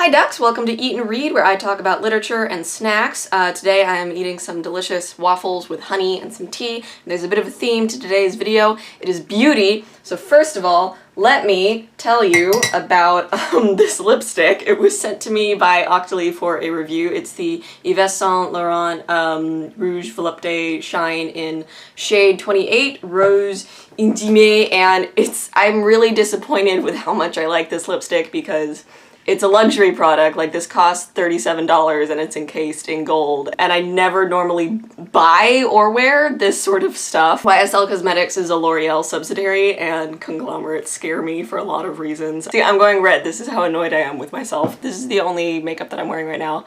Hi ducks, welcome to Eat and Read, where I talk about literature and snacks. Today I am eating some delicious waffles with honey and some tea. There's a bit of a theme to today's video. It is beauty. So first of all, let me tell you about this lipstick. It was sent to me by Octoly for a review. It's the Yves Saint Laurent Rouge Volupté Shine in shade 28, Rose Intime, and I'm really disappointed with how much I like this lipstick because it's a luxury product. Like, this costs $37 and it's encased in gold. And I never normally buy or wear this sort of stuff. YSL Cosmetics is a L'Oreal subsidiary and conglomerates scare me for a lot of reasons. See, I'm going red. This is how annoyed I am with myself. This is the only makeup that I'm wearing right now.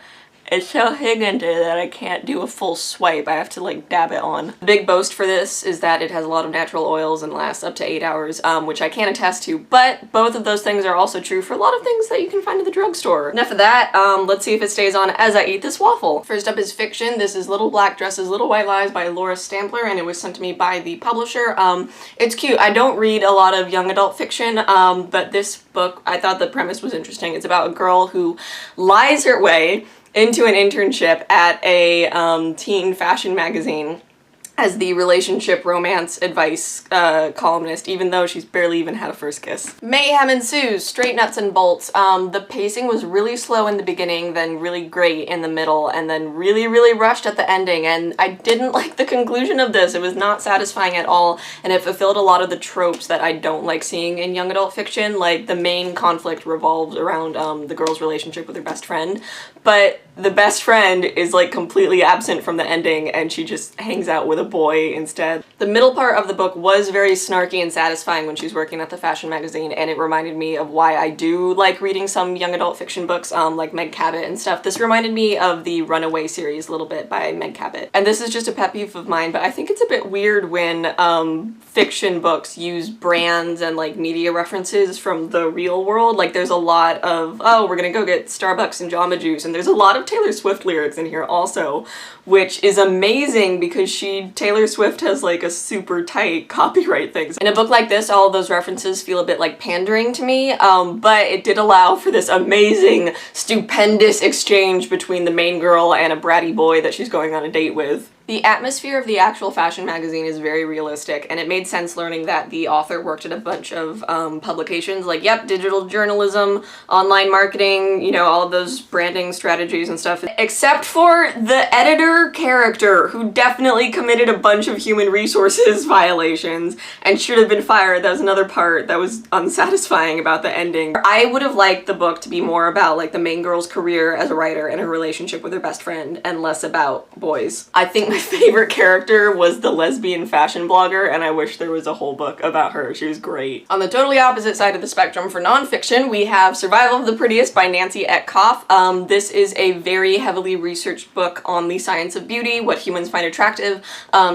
It's so pigmented that I can't do a full swipe. I have to like dab it on. The big boast for this is that it has a lot of natural oils and lasts up to 8 hours, which I can attest to, but both of those things are also true for a lot of things that you can find at the drugstore. Enough of that, let's see if it stays on as I eat this waffle. First up is fiction. This is Little Black Dresses, Little White Lies by Laura Stampler, and it was sent to me by the publisher. It's cute. I don't read a lot of young adult fiction, but this book, I thought the premise was interesting. It's about a girl who lies her way into an internship at a teen fashion magazine as the relationship romance advice columnist, even though she's barely even had a first kiss. Mayhem ensues, straight nuts and bolts. The pacing was really slow in the beginning, then really great in the middle, and then really, really rushed at the ending, and I didn't like the conclusion of this. It was not satisfying at all, and it fulfilled a lot of the tropes that I don't like seeing in young adult fiction. Like, the main conflict revolves around the girl's relationship with her best friend, but the best friend is like completely absent from the ending and she just hangs out with a boy instead. The middle part of the book was very snarky and satisfying when she's working at the fashion magazine, and it reminded me of why I do like reading some young adult fiction books, like Meg Cabot and stuff. This reminded me of the Runaway series a little bit by Meg Cabot. And this is just a pet peeve of mine, but I think it's a bit weird when fiction books use brands and like media references from the real world. Like, there's a lot of, oh, we're gonna go get Starbucks and Jamba Juice, and there's a lot of Taylor Swift lyrics in here also, which is amazing because Taylor Swift has like a super tight copyright thing. In a book like this, all of those references feel a bit like pandering to me, but it did allow for this amazing, stupendous exchange between the main girl and a bratty boy that she's going on a date with. The atmosphere of the actual fashion magazine is very realistic, and it made sense learning that the author worked at a bunch of publications, like, yep, digital journalism, online marketing, you know, all of those branding strategies and stuff, except for the editor character, who definitely committed a bunch of human resources violations and should have been fired. That was another part that was unsatisfying about the ending. I would have liked the book to be more about like the main girl's career as a writer and her relationship with her best friend, and less about boys. I think my favorite character was the lesbian fashion blogger, and I wish there was a whole book about her. She was great. On the totally opposite side of the spectrum for nonfiction, we have Survival of the Prettiest by Nancy Etkoff. This is a very heavily researched book on the science of beauty, what humans find attractive.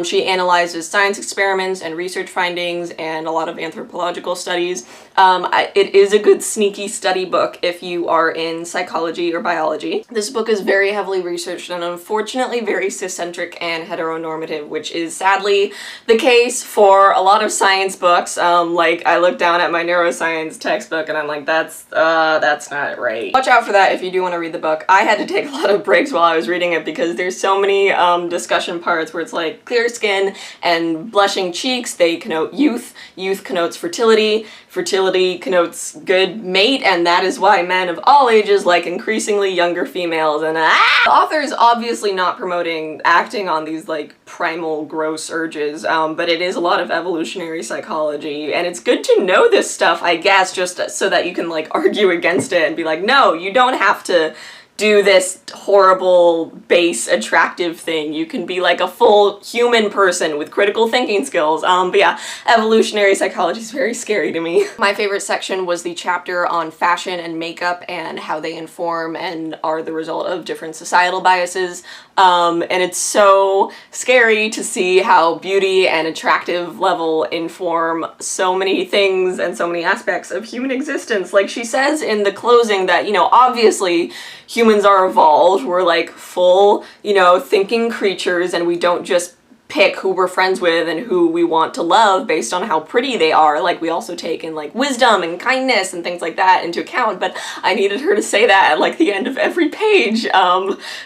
She analyzes science experiments and research findings and a lot of anthropological studies. It is a good sneaky study book if you are in psychology or biology. This book is very heavily researched and unfortunately very ciscentric and heteronormative, which is sadly the case for a lot of science books. Like, I look down at my neuroscience textbook and I'm like, that's not right. Watch out for that if you do want to read the book. I had to take a lot of breaks while I was reading it because there's so many discussion parts where it's like clear skin and blushing cheeks, they connote youth, youth connotes fertility, fertility connotes good mate, and that is why men of all ages like increasingly younger females, and the author is obviously not promoting acting on these like primal gross urges, but it is a lot of evolutionary psychology, and it's good to know this stuff, I guess, just so that you can like argue against it and be like, no, you don't have to do this horrible, base, attractive thing. You can be like a full human person with critical thinking skills. But yeah, evolutionary psychology is very scary to me. My favorite section was the chapter on fashion and makeup and how they inform and are the result of different societal biases. And it's so scary to see how beauty and attractive level inform so many things and so many aspects of human existence. Like, she says in the closing that, you know, obviously humans are evolved. We're like full, you know, thinking creatures, and we don't just pick who we're friends with and who we want to love based on how pretty they are. Like, we also take in like wisdom and kindness and things like that into account, but I needed her to say that at like the end of every page,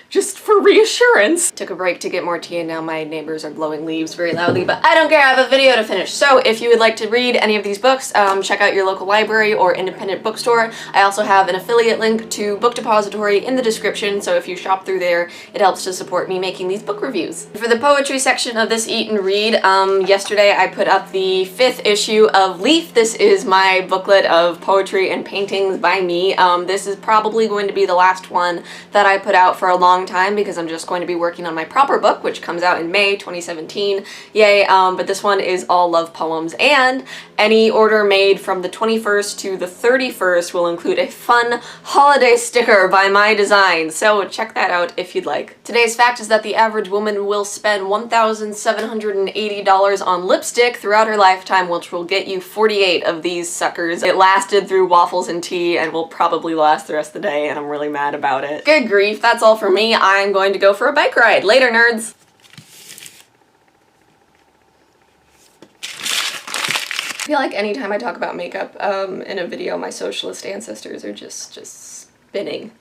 just for reassurance. Took a break to get more tea and now my neighbors are blowing leaves very loudly, but I don't care, I have a video to finish. So if you would like to read any of these books, check out your local library or independent bookstore. I also have an affiliate link to Book Depository in the description, so if you shop through there, it helps to support me making these book reviews. For the poetry section of this Eat and Read, yesterday I put up the 5th issue of Leaf. This is my booklet of poetry and paintings by me. This is probably going to be the last one that I put out for a long time because I'm just going to be working on my proper book, which comes out in May 2017. Yay, but this one is all love poems, and any order made from the 21st to the 31st will include a fun holiday sticker by my design, so check that out if you'd like. Today's fact is that the average woman will spend $1,780 on lipstick throughout her lifetime, which will get you 48 of these suckers. It lasted through waffles and tea and will probably last the rest of the day, and I'm really mad about it. Good grief, that's all for me. I'm going to go for a bike ride. Later, nerds! I feel like anytime I talk about makeup in a video, my socialist ancestors are just spinning.